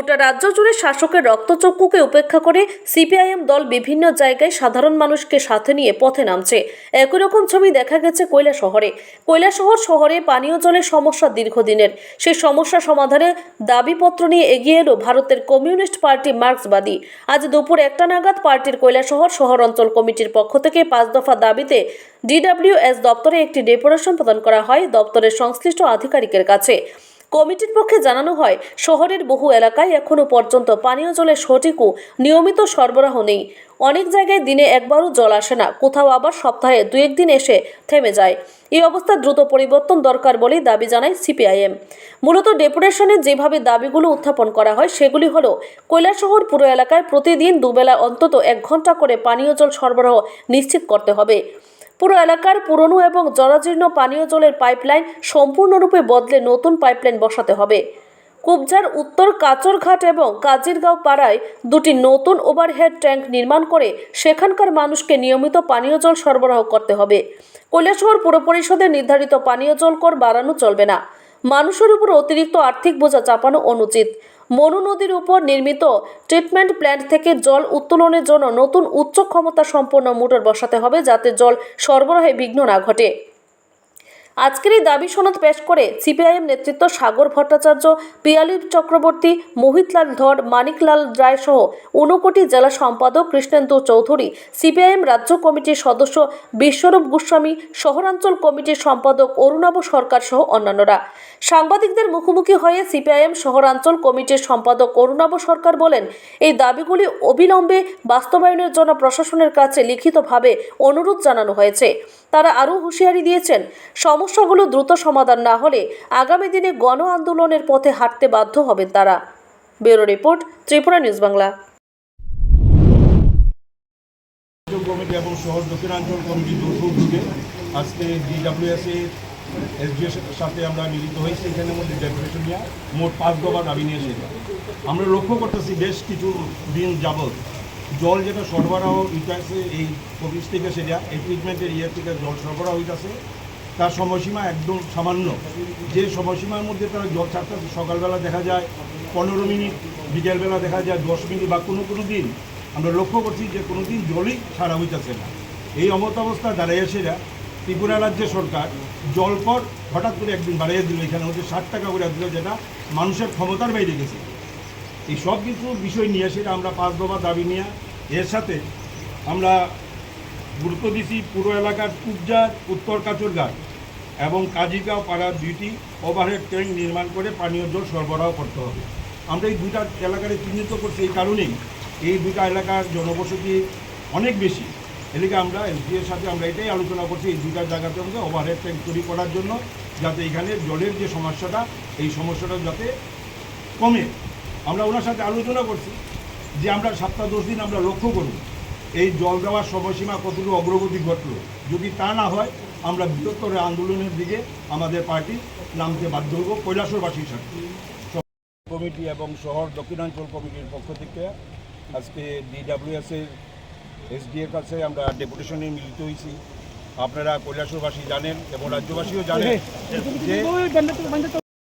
গোটা রাজ্য জুড়ে শাসকের রক্তচক্ষুকে উপেক্ষা করে সিপিআইএম দল বিভিন্ন জায়গায় সাধারণ মানুষকে সাথে নিয়ে পথে নামছে। একই রকম ছবি দেখা গেছে কৈলাসহর শহরে পানীয় জলের সমস্যা দীর্ঘদিনের। সেই সমস্যা সমাধানে দাবিপত্র নিয়ে এগিয়ে এলো ভারতের কমিউনিস্ট পার্টি মার্ক্সবাদী। আজ দুপুর 1টা নাগাদ পার্টির কৈলাসহর শহর অঞ্চল কমিটির পক্ষ থেকে 5 দফা দাবিতে DWS দপ্তরে একটি ডেপুটেশন প্রদান করা হয় দপ্তরের সংশ্লিষ্ট আধিকারিকের কাছে। কমিটির পক্ষে জানানো হয়, শহরের বহু এলাকায় এখনো পর্যন্ত পানীয় জলের সঠিক ও নিয়মিত সরবরাহ নেই। অনেক জায়গায় দিনে একবারও জল আসে না, কোথাও আবার সপ্তাহে 2-1 দিন এসে থেমে যায়। এই অবস্থা দ্রুত পরিবর্তন দরকার বলেই দাবি জানায় সিপিআইএম। মূলত ডেপুটেশনে যেভাবে দাবিগুলো উত্থাপন করা হয় সেগুলি হলো, কৈলাসহর পুরো এলাকায় প্রতিদিন দুবেলা অন্তত 1 ঘন্টা করে পানীয় জল সরবরাহ নিশ্চিত করতে হবে। পুরো এলাকার পুরনো এবং জরাজীর্ণ পানীয় জলের পাইপলাইন সম্পূর্ণরূপে বদলে নতুন পাইপলাইন বসাতে হবে। কুবঝার উত্তর কাচরঘাট এবং কাজিরগাঁও পাড়ায় 2টি নতুন ওভারহেড ট্যাঙ্ক নির্মাণ করে সেখানকার মানুষকে নিয়মিত পানীয় জল সরবরাহ করতে হবে। কৈলাসহর পুর পরিষদের নির্ধারিত পানীয় জল কর বাড়ানো চলবে না। মানুষের উপর অতিরিক্ত আর্থিক বোঝা চাপানো অনুচিত। মনু নদীর উপর নির্মিত ট্রিটমেন্ট প্ল্যান্ট থেকে জল উত্তোলনের জন্য নতুন উচ্চ ক্ষমতা সম্পন্ন মোটর বসাতে হবে, যাতে জল সরবরাহে বিঘ্ন না ঘটে। আজকের এই দাবি সনদ পেশ করে সিপিআইএম নেতৃত্ব সাগর ভট্টাচার্য, পিয়ালি চক্রবর্তী, মোহিতলাল ধর, মানিকলাল রায় সহ 59 জেলা সম্পাদক কৃষ্ণেন্দু চৌধুরী, সিপিআইএম রাজ্য কমিটির সদস্য বিশ্বরূপ গোস্বামী, শহরাঞ্চল কমিটির সম্পাদক অরুণাভ সরকার সহ অন্যান্যরা। সাংবাদিকদের মুখোমুখি হয়ে সিপিআইএম শহরাঞ্চল কমিটির সম্পাদক অরুণাভ সরকার বলেন, এই দাবিগুলি অবিলম্বে বাস্তবায়নের জন্য প্রশাসনের কাছে লিখিতভাবে অনুরোধ জানানো হয়েছে। তারা আরও হুঁশিয়ারি দিয়েছেন, সমস্যাগুলো দ্রুত সমাধান না হলে আগামী দিনে গণ আন্দোলনের পথে হাঁটতে বাধ্য হবেন তারা। Bureau report, Tripura news Bangla. Committee এবং শহর দক্ষিণাঞ্চল কমিটি যৌথ উদ্যোগে আজকে DWS এসডিওর সাথে আমরা মিলিত হয়েছি। এখানের মধ্যে ডেপুটেশন নিয়ে মোট 5 দফা দাবি নিয়ে এসেছে। আমরা লক্ষ্য করতেছি বেশ কিছু দিন যাবৎ জল যেটা সরবরাহ হইতেছে এই অফিস থেকে, সেটা এই ট্রিটমেন্টের থেকে জল সরবরাহ হইতেছে, তার সময়সীমা একদম সামান্য। যে সময়সীমার মধ্যে তারা জল ছাড়তেছে, সকালবেলা দেখা যায় 15 মিনিট, বিকেলবেলা দেখা যায় 10 মিনিট, বা কোনো দিন আমরা লক্ষ্য করছি যে কোনো দিন জলই ছাড়া হইতেছে না। এই অবস্থা দাঁড়িয়ে সেটা ত্রিপুরা রাজ্যের সরকার জল কর হঠাৎ করে একদিন বাড়িয়ে দিল, এখানে হচ্ছে 60 টাকা করে দিল, যেটা মানুষের ক্ষমতার বাইরে গেছে। এই সব কিছু বিষয় নিয়ে সেটা আমরা 5 দফা দাবি নিয়ে, এর সাথে আমরা গুরুত্ব দিচ্ছি পুরো এলাকার কুবজার উত্তর কাচরঘাট এবং কাজিগাঁও পাড়ার 2টি ওভারহেড ট্যাঙ্ক নির্মাণ করে পানীয় জল সরবরাহ করতে হবে। আমরা এই 2টা এলাকারে চিহ্নিত করছি এই কারণেই, এই 2টা এলাকার জনবসতি অনেক বেশি। এদিকে আমরা এসডিওর সাথে আমরা এটাই আলোচনা করছি, এই 2টা জায়গাতে আমাদের ওভারহেড ট্যাঙ্ক তৈরি করার জন্য, যাতে এখানে জলের যে সমস্যাটা, এই সমস্যাটা যাতে কমে। আমরা ওনার সাথে আলোচনা করছি যে আমরা সপ্তাহ 10 দিন আমরা লক্ষ্য করব এই জল দেওয়ার সময়সীমা কতটুকু অগ্রগতি ঘটল। যদি তা না হয় আমরা বৃহত্তর আন্দোলনের দিকে আমাদের পার্টি নামতে বাধ্য হব কৈলাসহরবাসীর সাথে। কমিটি এবং শহর দক্ষিণাঞ্চল কমিটির পক্ষ থেকে আজকে DWS এসডিএর কাছে আমরা ডেপুটেশনে মিলিত হয়েছি। আপনারা কৈলাসহরবাসী জানেন এবং রাজ্যবাসীও জানেন যে